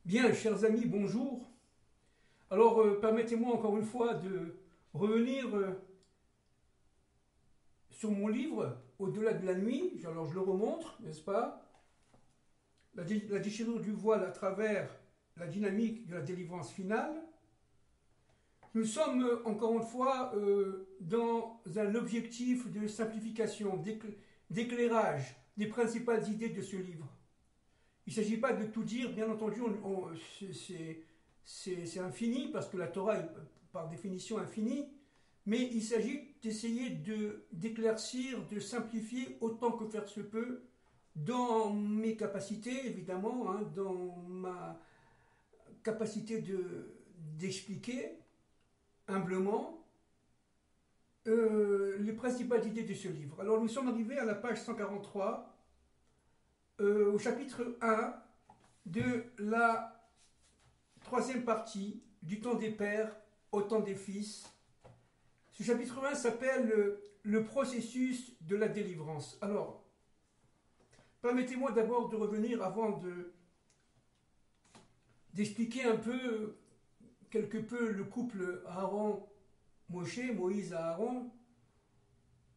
Bien, chers amis, bonjour. Alors, permettez-moi encore une fois de revenir sur mon livre, Au-delà de la nuit. Alors, je le remontre, n'est-ce pas? La déchirure du voile à travers la dynamique de la délivrance finale. Nous sommes encore une fois dans un objectif de simplification, d'éclairage des principales idées de ce livre. Il ne s'agit pas de tout dire, bien entendu, c'est infini, parce que la Torah est par définition infinie, mais il s'agit d'essayer d'éclaircir, de simplifier autant que faire se peut, dans mes capacités, évidemment, hein, dans ma capacité d'expliquer humblement les principales idées de ce livre. Alors nous sommes arrivés à la page 143, au chapitre 1 de la troisième partie du temps des pères au temps des fils. Ce chapitre 1 s'appelle le processus de la délivrance. Alors, permettez-moi d'abord de revenir avant d'expliquer un peu, quelque peu, le couple Aaron-Moshe, Moïse à Aaron,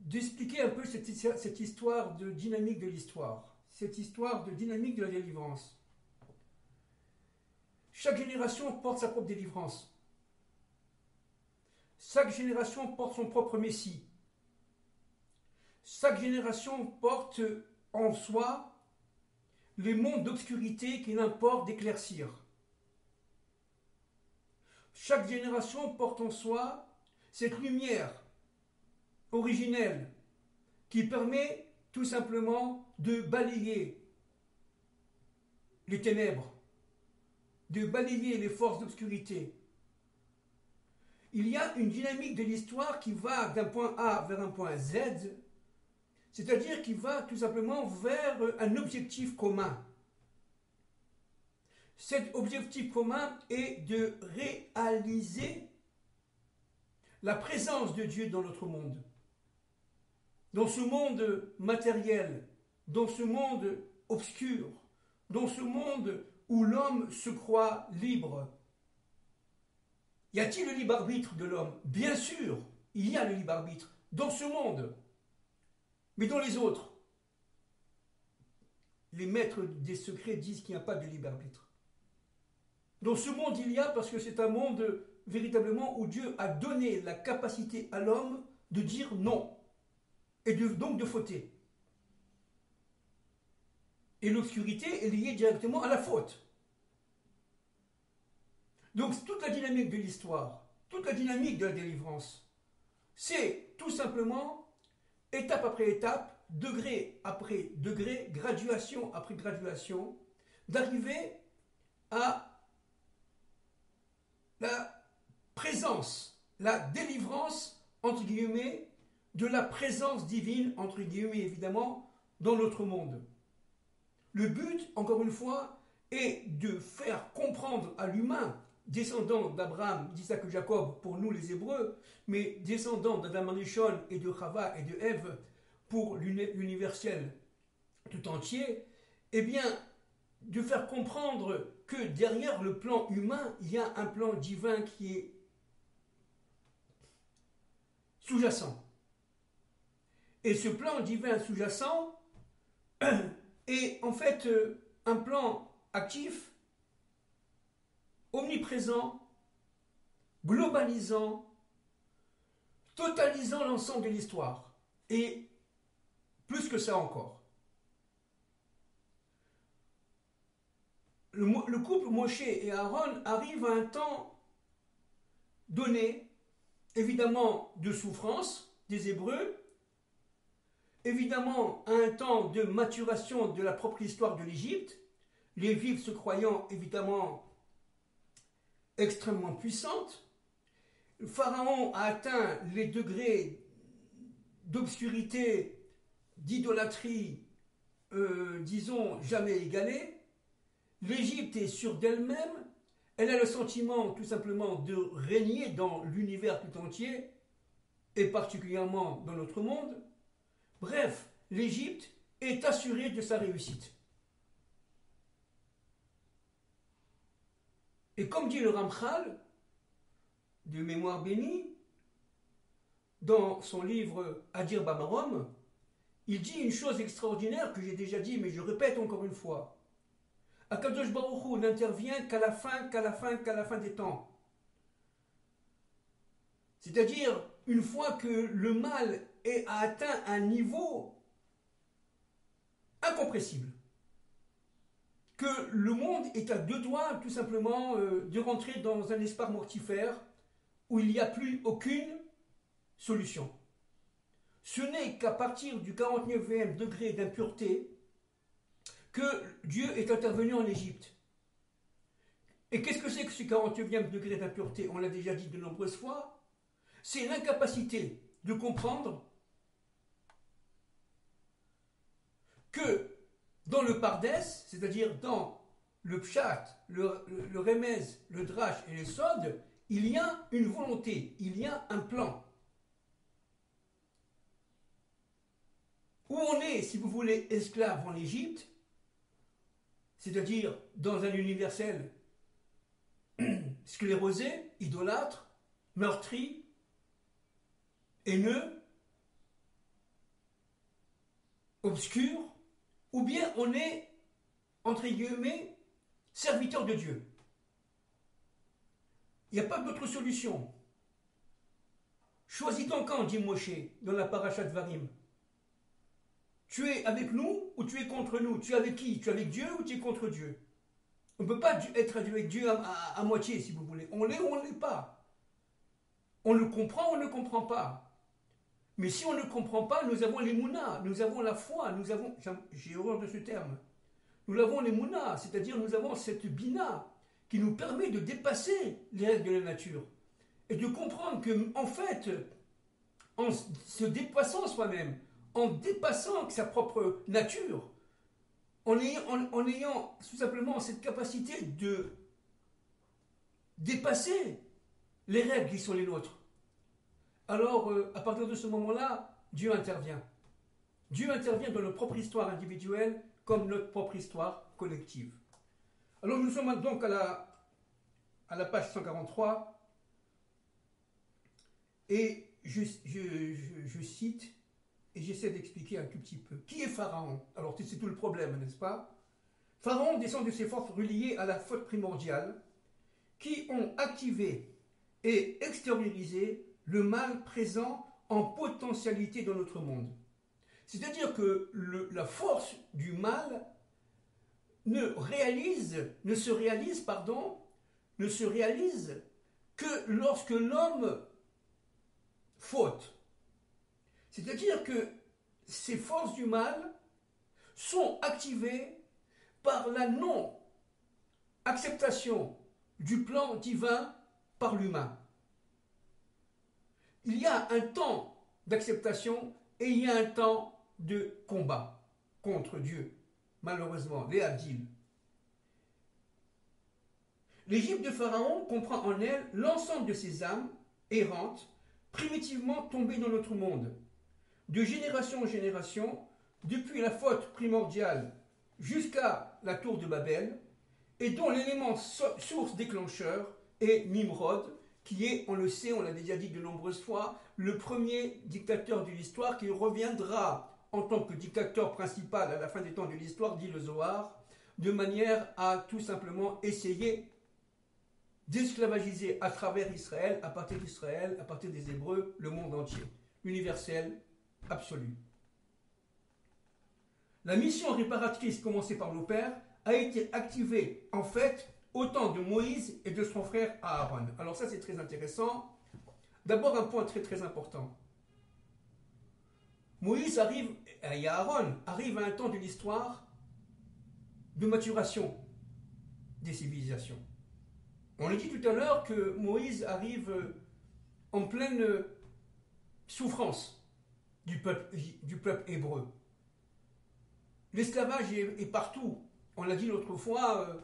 d'expliquer un peu cette histoire de dynamique de l'histoire, cette histoire de dynamique de la délivrance. Chaque génération porte sa propre délivrance. Chaque génération porte son propre Messie. Chaque génération porte en soi les mondes d'obscurité qu'il importe d'éclaircir. Chaque génération porte en soi cette lumière originelle qui permet tout simplement de balayer les ténèbres, de balayer les forces d'obscurité. Il y a une dynamique de l'histoire qui va d'un point A vers un point Z, c'est-à-dire qui va tout simplement vers un objectif commun. Cet objectif commun est de réaliser la présence de Dieu dans notre monde. Dans ce monde matériel, dans ce monde obscur, dans ce monde où l'homme se croit libre. Y a-t-il le libre arbitre de l'homme? Bien sûr, il y a le libre arbitre dans ce monde. Mais dans les autres, les maîtres des secrets disent qu'il n'y a pas de libre arbitre. Dans ce monde, il y a, parce que c'est un monde véritablement où Dieu a donné la capacité à l'homme de dire non, et donc de fauter. Et l'obscurité est liée directement à la faute. Donc toute la dynamique de l'histoire, toute la dynamique de la délivrance, c'est tout simplement, étape après étape, degré après degré, graduation après graduation, d'arriver à la présence, la délivrance, entre guillemets, de la présence divine, entre guillemets évidemment, dans notre monde. Le but, encore une fois, est de faire comprendre à l'humain, descendant d'Abraham, d'Isaac et Jacob pour nous les Hébreux, mais descendant d'Adam Arishon et de Chava et de Ève pour l'universel tout entier, eh bien, de faire comprendre que derrière le plan humain, il y a un plan divin qui est sous-jacent. Et ce plan divin sous-jacent est en fait un plan actif, omniprésent, globalisant, totalisant l'ensemble de l'histoire. Et plus que ça encore. Le couple Moshe et Aaron arrive à un temps donné, évidemment de souffrance des Hébreux, évidemment à un temps de maturation de la propre histoire de l'Égypte, les Juifs se croyant évidemment extrêmement puissantes. Le Pharaon a atteint les degrés d'obscurité, d'idolâtrie, disons, jamais égalés. L'Égypte est sûre d'elle-même, elle a le sentiment tout simplement de régner dans l'univers tout entier, et particulièrement dans notre monde. Bref, l'Égypte est assurée de sa réussite. Et comme dit le Ramchal, de mémoire bénie, dans son livre Adir Bamarom, il dit une chose extraordinaire que j'ai déjà dit, mais je répète encore une fois. Akadosh Baruch Hu n'intervient qu'à la fin des temps. C'est-à-dire, une fois que le mal a atteint un niveau incompressible, que le monde est à deux doigts, tout simplement, de rentrer dans un espace mortifère où il n'y a plus aucune solution. Ce n'est qu'à partir du 49e degré d'impureté que Dieu est intervenu en Égypte. Et qu'est-ce que c'est que ce 49e degré d'impureté? On l'a déjà dit de nombreuses fois. C'est l'incapacité de comprendre que dans le Pardès, c'est-à-dire dans le Pshat, le Remez, le Drash et le Sod, il y a une volonté, il y a un plan. Où on est, si vous voulez, esclave en Égypte, c'est-à-dire dans un universel sclérosé, idolâtre, meurtri, haineux, obscur, ou bien on est, entre guillemets, serviteur de Dieu. Il n'y a pas d'autre solution. Choisis ton camp, dit Moshe, dans la paracha de Varim. Tu es avec nous ou tu es contre nous? Tu es avec qui? Tu es avec Dieu ou tu es contre Dieu? On ne peut pas être avec Dieu à moitié, si vous voulez. On l'est ou on ne l'est pas. On le comprend ou on ne le comprend pas. Mais si on ne comprend pas, nous avons les mounas, nous avons la foi, nous avons, j'ai horreur de ce terme, nous avons les mounas, c'est-à-dire nous avons cette bina qui nous permet de dépasser les règles de la nature et de comprendre que, en fait, en se dépassant soi-même, en dépassant sa propre nature, en ayant tout simplement cette capacité de dépasser les règles qui sont les nôtres, alors à partir de ce moment-là, Dieu intervient. Dieu intervient dans notre propre histoire individuelle comme notre propre histoire collective. Alors nous sommes donc à la page 143 et je cite et j'essaie d'expliquer un tout petit peu. Qui est Pharaon? Alors c'est tout le problème, n'est-ce pas? Pharaon descend de ses forces reliées à la faute primordiale qui ont activé et extériorisé le mal présent en potentialité dans notre monde. C'est-à-dire que la force du mal ne se réalise que lorsque l'homme faute. C'est-à-dire que ces forces du mal sont activées par la non-acceptation du plan divin par l'humain. Il y a un temps d'acceptation et il y a un temps de combat contre Dieu, malheureusement, les Abdil. L'Égypte de Pharaon comprend en elle l'ensemble de ces âmes errantes, primitivement tombées dans notre monde, de génération en génération, depuis la faute primordiale jusqu'à la tour de Babel, et dont l'élément source déclencheur est Nimrod, qui est, on le sait, on l'a déjà dit de nombreuses fois, le premier dictateur de l'histoire qui reviendra en tant que dictateur principal à la fin des temps de l'histoire, dit le Zohar, de manière à tout simplement essayer d'esclavagiser à travers Israël, à partir d'Israël, à partir des Hébreux, le monde entier, universel, absolu. La mission réparatrice commencée par nos pères a été activée, en fait, au temps de Moïse et de son frère Aaron. Alors ça, c'est très intéressant. D'abord, un point très très important. Moïse et Aaron arrivent à un temps de l'histoire de maturation des civilisations. On a dit tout à l'heure que Moïse arrive en pleine souffrance du peuple hébreu. L'esclavage est partout. On l'a dit l'autre fois,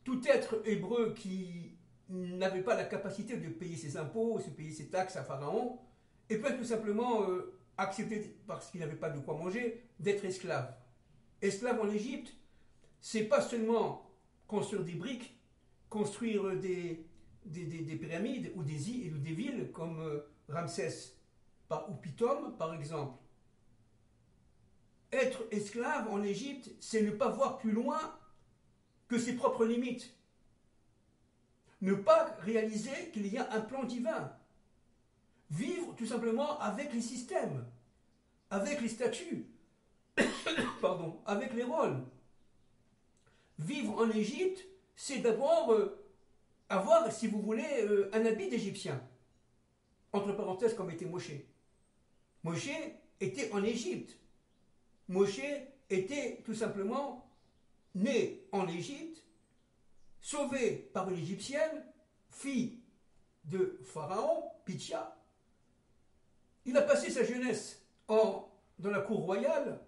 tout être hébreu qui n'avait pas la capacité de payer ses impôts, de payer ses taxes à Pharaon, et peut tout simplement accepter, parce qu'il n'avait pas de quoi manger, d'être esclave. Esclave en Égypte, c'est pas seulement construire des briques, construire des pyramides ou des îles ou des villes comme Ramsès ou Pithom, par exemple. Être esclave en Égypte, c'est ne pas voir plus loin que ses propres limites. Ne pas réaliser qu'il y a un plan divin. Vivre tout simplement avec les systèmes, avec les statuts, pardon, avec les rôles. Vivre en Égypte, c'est d'abord avoir, si vous voulez, un habit d'Égyptien. Entre parenthèses, comme était Moshe. Moshe était en Égypte. Moshe était tout simplement né en Égypte, sauvé par une Égyptienne, fille de Pharaon, Pitya. Il a passé sa jeunesse dans la cour royale.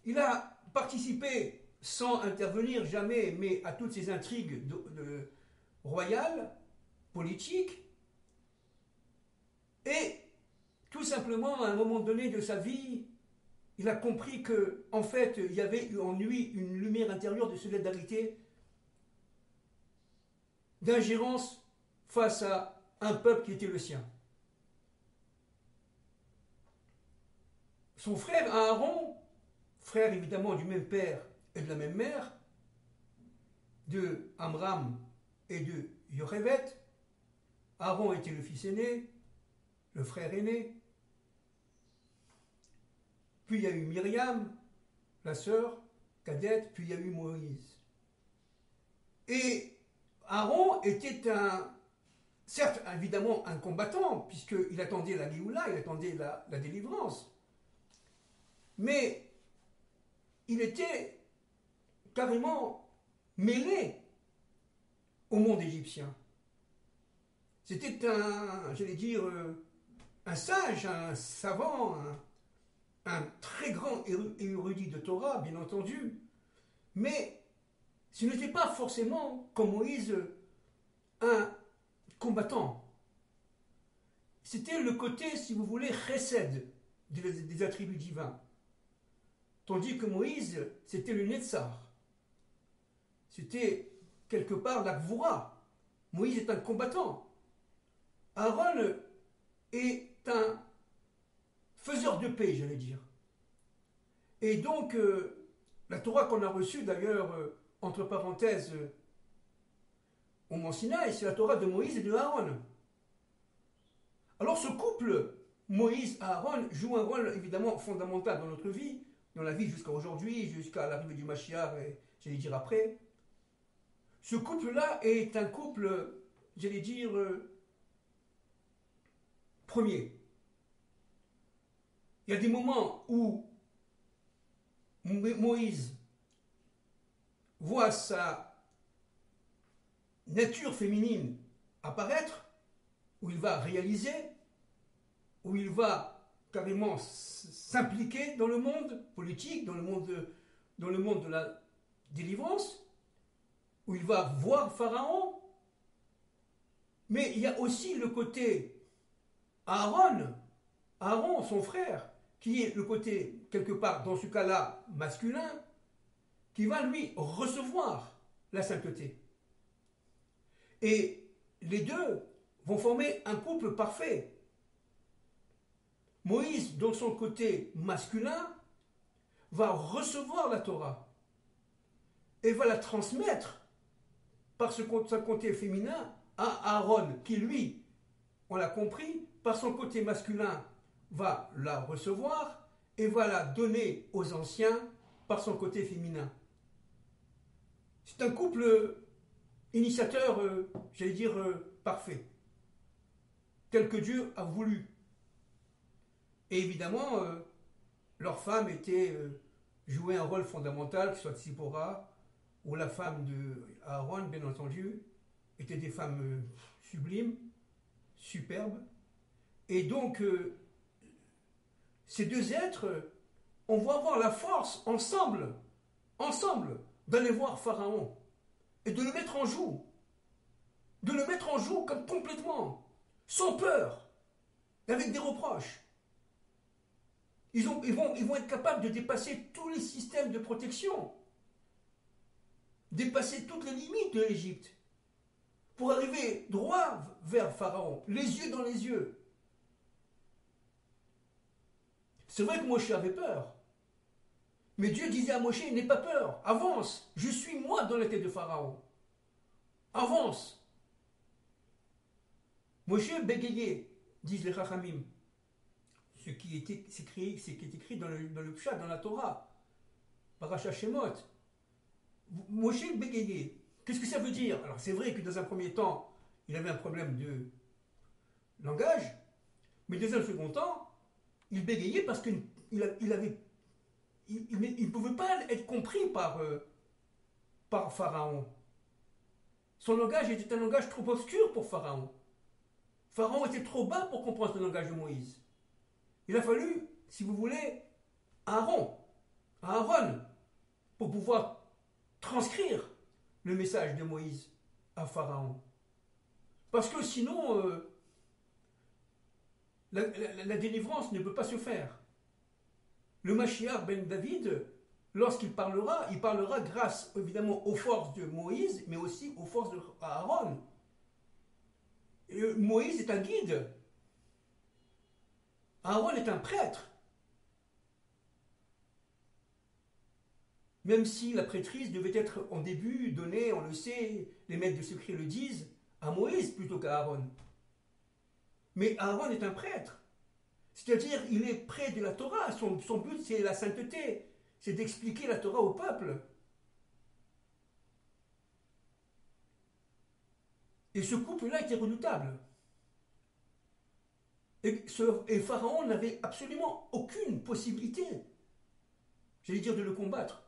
Il a participé, sans intervenir jamais, mais à toutes ces intrigues royales, politiques. Et tout simplement, à un moment donné de sa vie, il a compris que, en fait, il y avait en lui une lumière intérieure de solidarité, d'ingérence face à un peuple qui était le sien. Son frère Aaron, frère évidemment du même père et de la même mère, de Amram et de Yochevet, Aaron était le fils aîné, le frère aîné. Puis il y a eu Myriam, la sœur cadette, puis il y a eu Moïse. Et Aaron était certes évidemment un combattant, puisqu'il attendait la Géoula, il attendait la délivrance. Mais il était carrément mêlé au monde égyptien. C'était un sage, un savant, un très grand érudit de Torah, bien entendu, mais ce n'était pas forcément, comme Moïse, un combattant. C'était le côté, si vous voulez, chesed des attributs divins. Tandis que Moïse, c'était le Netzar. C'était quelque part la Gvoura. Moïse est un combattant. Aaron est un faiseur de paix, j'allais dire. Et donc, la Torah qu'on a reçue, d'ailleurs, entre parenthèses, au Mont Sinaï, c'est la Torah de Moïse et de Aaron. Alors ce couple, Moïse-Aaron, joue un rôle évidemment fondamental dans notre vie, dans la vie jusqu'à aujourd'hui, jusqu'à l'arrivée du Mashiach, et j'allais dire après. Ce couple-là est un couple, j'allais dire, premier. Il y a des moments où Moïse voit sa nature féminine apparaître, où il va réaliser, où il va carrément s'impliquer dans le monde politique, dans le monde de la délivrance, où il va voir Pharaon. Mais il y a aussi le côté Aaron, son frère, qui est le côté, quelque part, dans ce cas-là, masculin, qui va lui recevoir la sainteté. Et les deux vont former un couple parfait. Moïse, dans son côté masculin, va recevoir la Torah et va la transmettre par son côté féminin à Aaron, qui lui, on l'a compris, par son côté masculin, va la recevoir et va la donner aux anciens par son côté féminin. C'est un couple initiateur, j'allais dire, parfait, tel que Dieu a voulu. Et évidemment, leur femme jouait un rôle fondamental, que ce soit Tzipora ou la femme de Aaron, bien entendu, étaient des femmes sublimes, superbes. Et donc, ces deux êtres, on va avoir la force ensemble, d'aller voir Pharaon et de le mettre en joue. De le mettre en joue comme complètement, sans peur, avec des reproches. Ils vont être capables de dépasser tous les systèmes de protection, dépasser toutes les limites de l'Égypte, pour arriver droit vers Pharaon, les yeux dans les yeux. C'est vrai que Moïse avait peur. Mais Dieu disait à Moïse, n'aie pas peur, avance, je suis moi dans la tête de Pharaon. Avance. Moïse bégayait, disent les Chachamim. Ce qui est écrit dans le Pshat, dans la Torah, Parashat Shemot. Moïse bégayait. Qu'est-ce que ça veut dire? Alors c'est vrai que dans un premier temps, il avait un problème de langage, mais dans un second temps, il bégayait parce qu'il ne pouvait pas être compris par Pharaon. Son langage était un langage trop obscur pour Pharaon. Pharaon était trop bas pour comprendre le langage de Moïse. Il a fallu, si vous voulez, Aaron, pour pouvoir transcrire le message de Moïse à Pharaon. Parce que sinon, la délivrance ne peut pas se faire. Le Mashiach ben David, lorsqu'il parlera, il parlera grâce évidemment aux forces de Moïse, mais aussi aux forces d'Aaron. Moïse est un guide. Aaron est un prêtre. Même si la prêtrise devait être en début donnée, on le sait, les maîtres de secret le disent, à Moïse plutôt qu'à Aaron. Mais Aaron est un prêtre. C'est-à-dire, il est près de la Torah. Son but, c'est la sainteté. C'est d'expliquer la Torah au peuple. Et ce couple-là était redoutable. Et Pharaon n'avait absolument aucune possibilité, j'allais dire, de le combattre.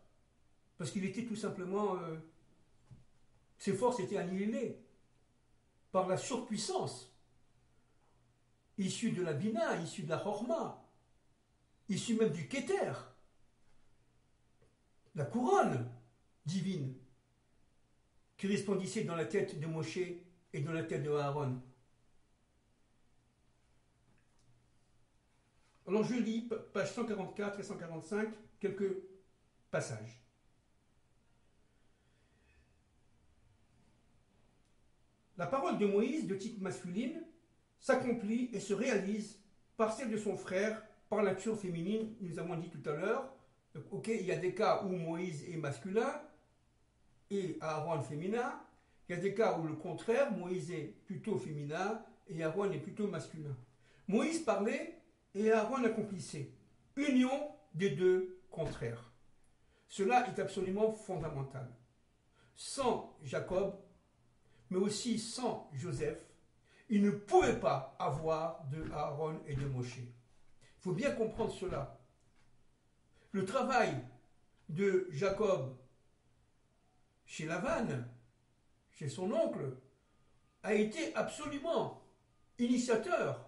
Parce qu'il était tout simplement... ses forces étaient annihilées par la surpuissance issue de la Bina, issue de la Chorma, issue même du Keter, la couronne divine qui resplendissait dans la tête de Moshe et dans la tête de Aaron. Alors je lis, pages 144 et 145, quelques passages. La parole de Moïse, de type masculine, s'accomplit et se réalise par celle de son frère, par l'action féminine, nous avons dit tout à l'heure. Ok, il y a des cas où Moïse est masculin et Aaron féminin. Il y a des cas où le contraire, Moïse est plutôt féminin et Aaron est plutôt masculin. Moïse parlait et Aaron accomplissait. Union des deux contraires. Cela est absolument fondamental. Sans Jacob, mais aussi sans Joseph, il ne pouvait pas avoir de Aaron et de Moshe. Il faut bien comprendre cela. Le travail de Jacob chez Lavan, chez son oncle, a été absolument initiateur,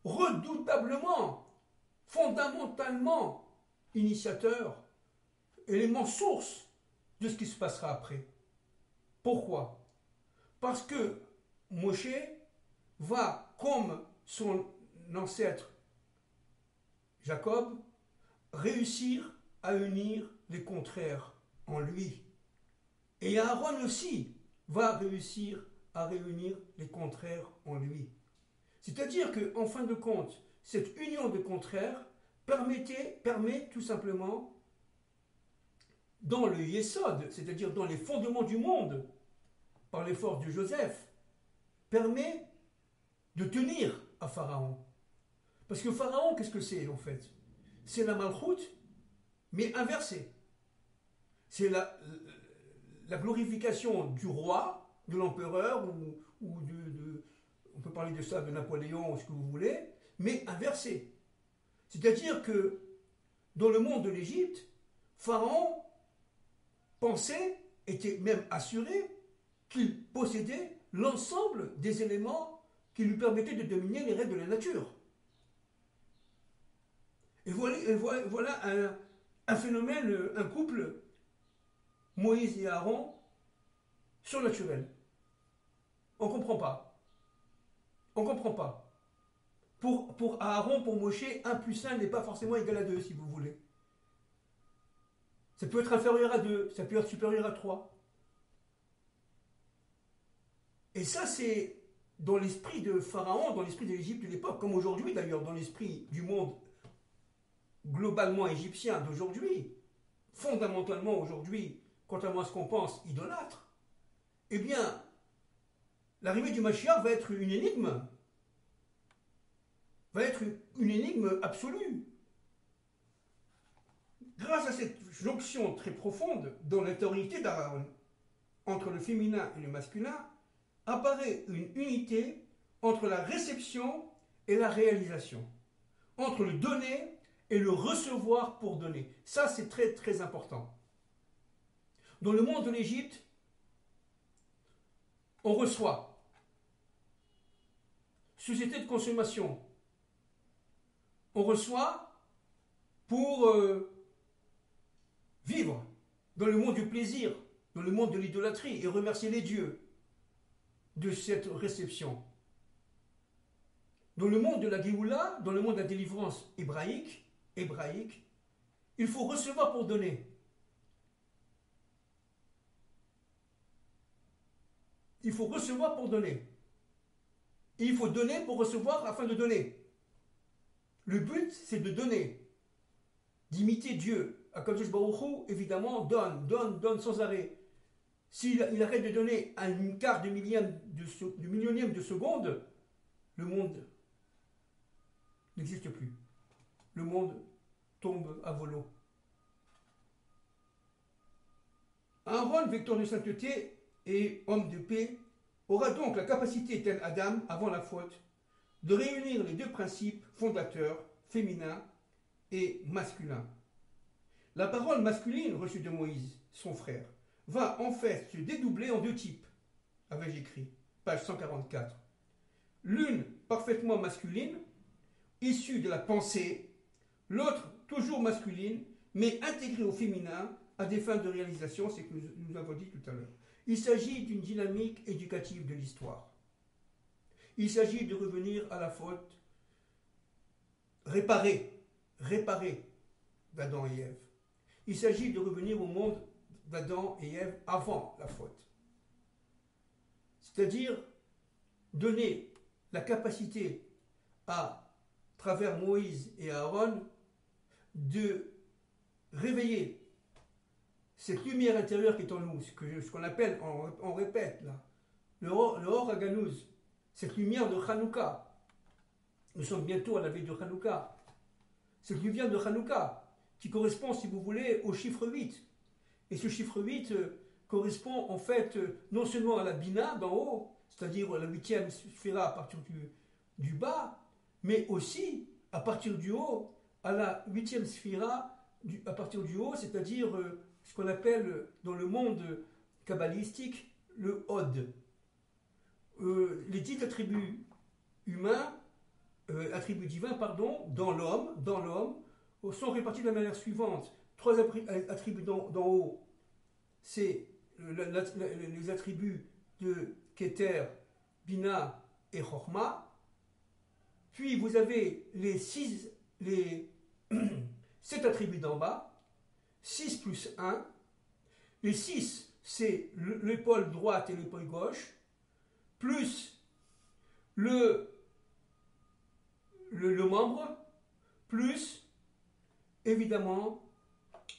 redoutablement, fondamentalement initiateur, élément source de ce qui se passera après. Pourquoi? Parce que Moshe va, comme son ancêtre Jacob, réussir à unir les contraires en lui. Et Aaron aussi va réussir à réunir les contraires en lui. C'est-à-dire qu'en fin de compte, cette union de contraires permet tout simplement, dans le Yesod, c'est-à-dire dans les fondements du monde, par les forces de Joseph, permet de tenir à Pharaon. Parce que Pharaon, qu'est-ce que c'est en fait? C'est la malchoute, mais inversée. C'est la glorification du roi, de l'empereur, ou on peut parler de ça, de Napoléon, ou ce que vous voulez, mais inversée. C'est-à-dire que dans le monde de l'Égypte, Pharaon pensait, était même assuré, qu'il possédait l'ensemble des éléments qui lui permettaient de dominer les règles de la nature. Et voilà un phénomène, un couple, Moïse et Aaron, surnaturel. On ne comprend pas. On ne comprend pas. Pour Aaron, pour Moshe, 1 plus 1 n'est pas forcément égal à 2, si vous voulez. Ça peut être inférieur à 2, ça peut être supérieur à 3. Et ça, c'est dans l'esprit de Pharaon, dans l'esprit de l'Égypte de l'époque, comme aujourd'hui d'ailleurs, dans l'esprit du monde globalement égyptien d'aujourd'hui, fondamentalement aujourd'hui, contrairement à ce qu'on pense, idolâtre. Eh bien, l'arrivée du Mashiach va être une énigme, absolue. Grâce à cette jonction très profonde dans l'autorité d'Aaron entre le féminin et le masculin, apparaît une unité entre la réception et la réalisation, entre le donner et le recevoir pour donner. Ça, c'est très très important. Dans le monde de l'Égypte, on reçoit. Société de consommation. On reçoit pour vivre dans le monde du plaisir, dans le monde de l'idolâtrie et remercier les dieux de cette réception. Dans le monde de la Géoula, dans le monde de la délivrance hébraïque, il faut recevoir pour donner. Il faut recevoir pour donner. Et il faut donner pour recevoir afin de donner. Le but, c'est de donner, d'imiter Dieu. Akadosh Baruch Hu, évidemment, donne sans arrêt. S'il arrête de donner un quart de millionième de seconde, le monde n'existe plus. Le monde tombe à volo. Aaron, vecteur de sainteté et homme de paix, aura donc la capacité, tel Adam, avant la faute, de réunir les deux principes fondateurs, féminin et masculin. La parole masculine reçue de Moïse, son frère, va en fait se dédoubler en deux types, avais-je écrit, page 144. L'une parfaitement masculine, issue de la pensée, l'autre toujours masculine, mais intégrée au féminin à des fins de réalisation, c'est ce que nous avons dit tout à l'heure. Il s'agit d'une dynamique éducative de l'histoire. Il s'agit de revenir à la faute, réparer d'Adam et Ève. Il s'agit de revenir au monde d'Adam et Ève avant la faute. C'est-à-dire donner la capacité à travers Moïse et Aaron de réveiller cette lumière intérieure qui est en nous, ce qu'on appelle, on répète là, le Or Haganouz, cette lumière de Hanouka. Nous sommes bientôt à la veille de Hanouka. Cette lumière de Hanouka qui correspond, si vous voulez, au chiffre 8. Et ce chiffre 8 correspond en fait non seulement à la Bina d'en haut, c'est-à-dire la 8e sphira à partir du bas, mais aussi à partir du haut, à la 8e sphira à partir du haut, c'est-à-dire ce qu'on appelle dans le monde kabbalistique le Hod. Les 10 attributs humains, attributs divins, pardon, dans l'homme, sont répartis de la manière suivante. 3 attributs d'en haut, c'est les attributs de Keter, Bina et Chochma. Puis vous avez les 7 attributs d'en bas, 6 plus 1. Les 6, c'est l'épaule droite et l'épaule gauche, plus le membre, plus évidemment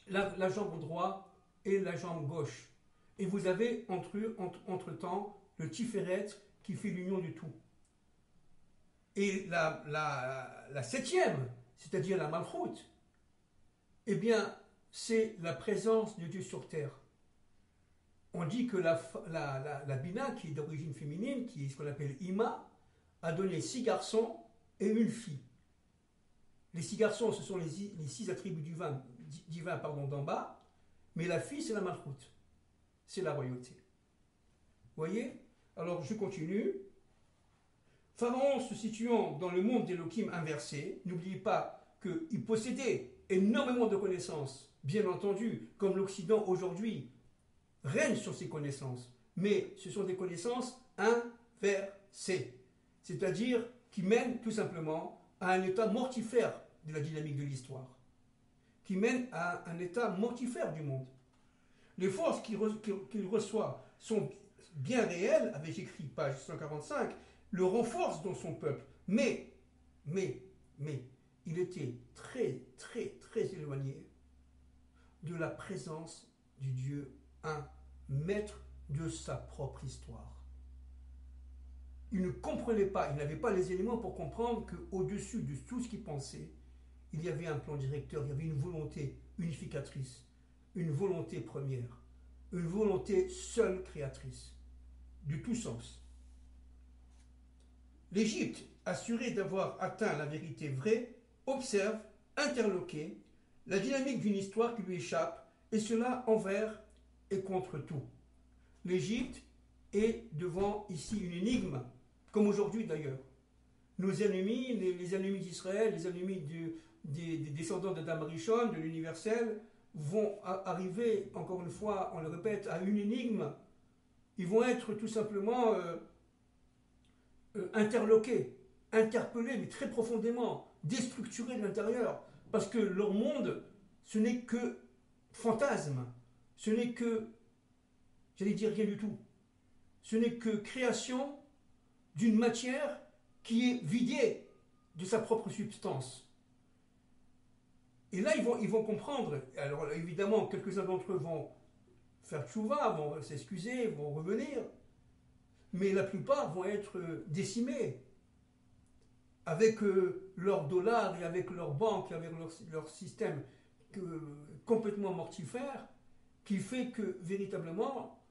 la jambe droite et la jambe gauche. Et vous avez entre-temps le Tiferet qui fait l'union du tout. Et la 7e, c'est-à-dire la Malchut, eh bien, c'est la présence de Dieu sur terre. On dit que la Bina, qui est d'origine féminine, qui est ce qu'on appelle Ima, a donné 6 garçons et une fille. Les 6 garçons, ce sont les 6 attributs divins d'en bas, mais la fille, c'est la Malchut. C'est la royauté. Vous voyez? Alors, je continue. Pharaon, se situant dans le monde d'Elohim inversé, n'oubliez pas qu'il possédait énormément de connaissances, bien entendu, comme l'Occident aujourd'hui règne sur ces connaissances, mais ce sont des connaissances inversées, c'est-à-dire qui mènent tout simplement à un état mortifère de la dynamique de l'histoire, qui mènent à un état mortifère du monde. Les forces qu'il reçoit sont bien réel, avec écrit page 145, le renforce dans son peuple. Mais, il était très, très, très éloigné de la présence du Dieu un, maître de sa propre histoire. Il ne comprenait pas, il n'avait pas les éléments pour comprendre qu'au-dessus de tout ce qu'il pensait, il y avait un plan directeur, il y avait une volonté unificatrice, une volonté première, une volonté seule créatrice, de tout sens. L'Égypte, assurée d'avoir atteint la vérité vraie, observe, interloquée, la dynamique d'une histoire qui lui échappe, et cela envers et contre tout. L'Égypte est devant ici une énigme, comme aujourd'hui d'ailleurs. Nos ennemis, les ennemis d'Israël, les ennemis des descendants d'Adam Rishon, de l'universel, vont arriver, encore une fois, on le répète, à une énigme. Ils vont être tout simplement interloqués, interpellés, mais très profondément, déstructurés de l'intérieur, parce que leur monde, ce n'est que fantasme, ce n'est que, j'allais dire rien du tout, ce n'est que création d'une matière qui est vidée de sa propre substance. Et là, ils vont comprendre. Alors évidemment, quelques-uns d'entre eux vont faire tchouva, vont s'excuser, vont revenir, mais la plupart vont être décimés avec leurs dollars et avec leurs banques, avec leur système complètement mortifère, qui fait que véritablement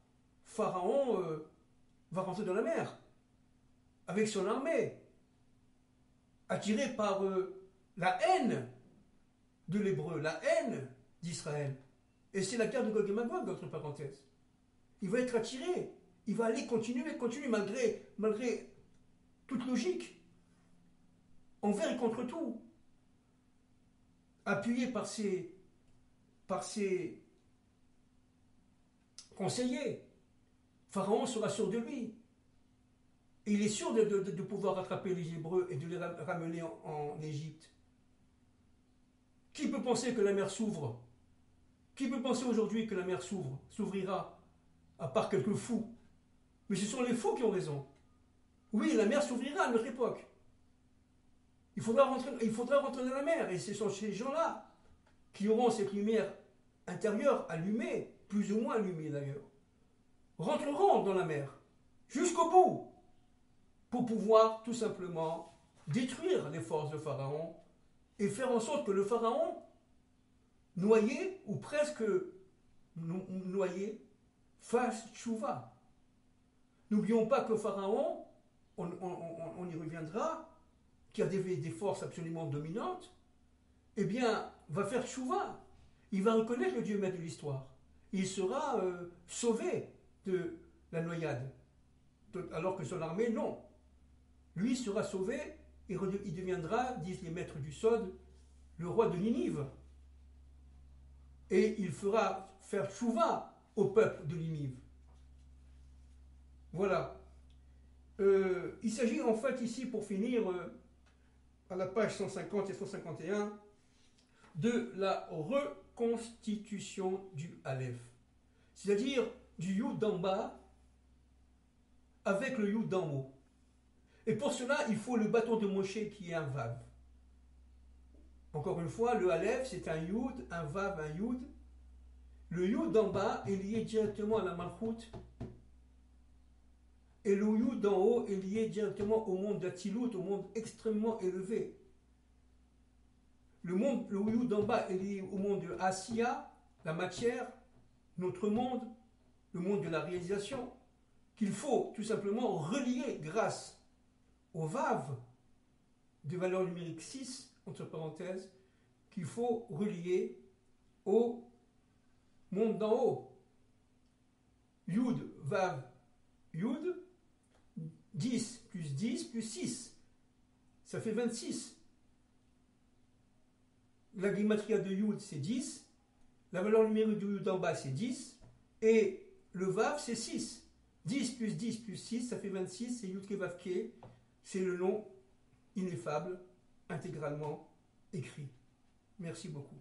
Pharaon va rentrer dans la mer avec son armée, attiré par la haine de l'Hébreu, la haine d'Israël. Et c'est la guerre de Gog et Magog, entre parenthèses. Il va être attiré, il va aller continuer malgré toute logique, envers et contre tout, appuyé par ses conseillers. Pharaon sera sûr de lui. Et il est sûr de pouvoir rattraper les Hébreux et de les ramener en Égypte. Qui peut penser que la mer s'ouvre? Qui peut penser aujourd'hui que la mer s'ouvrira, à part quelques fous? Mais ce sont les fous qui ont raison. Oui, la mer s'ouvrira à notre époque. Il faudra rentrer dans la mer, et ce sont ces gens-là qui auront cette lumière intérieure allumée, plus ou moins allumée d'ailleurs, rentreront dans la mer, jusqu'au bout, pour pouvoir tout simplement détruire les forces de Pharaon et faire en sorte que le Pharaon, noyé ou presque noyé, fasse tchouva. N'oublions pas que Pharaon, on y reviendra, qui a des forces absolument dominantes, eh bien, va faire tchouva. Il va reconnaître le Dieu maître de l'histoire. Il sera sauvé de la noyade. Alors que son armée, non. Lui sera sauvé et il deviendra, disent les maîtres du Sod, le roi de Ninive. Et il fera faire tchouva au peuple de Ninive. Voilà. Il s'agit en fait ici, pour finir, à la page 150 et 151, de la reconstitution du Aleph. C'est-à-dire du Yud d'en bas avec le Yud d'en haut. Et pour cela, il faut le bâton de Moshe qui est un Vav. Encore une fois, le Aleph, c'est un Yud, un Vav, un Yud. Le Yud d'en bas est lié directement à la Malchut. Et le Yud d'en haut est lié directement au monde d'Atzilut, au monde extrêmement élevé. Le Yud d'en bas est lié au monde de Asiya, la matière, notre monde, le monde de la réalisation, qu'il faut tout simplement relier grâce au Vav de valeur numérique 6, entre parenthèses, qu'il faut relier au monde d'en haut. Yud, Vav, Yud, 10 plus 10 plus 6, ça fait 26. La gematria de Yud, c'est 10, la valeur numérique de Yud en bas, c'est 10, et le Vav, c'est 6. 10 plus 10 plus 6, ça fait 26, c'est Yud Ke Vav Ke, c'est le nom ineffable, intégralement écrit. Merci beaucoup.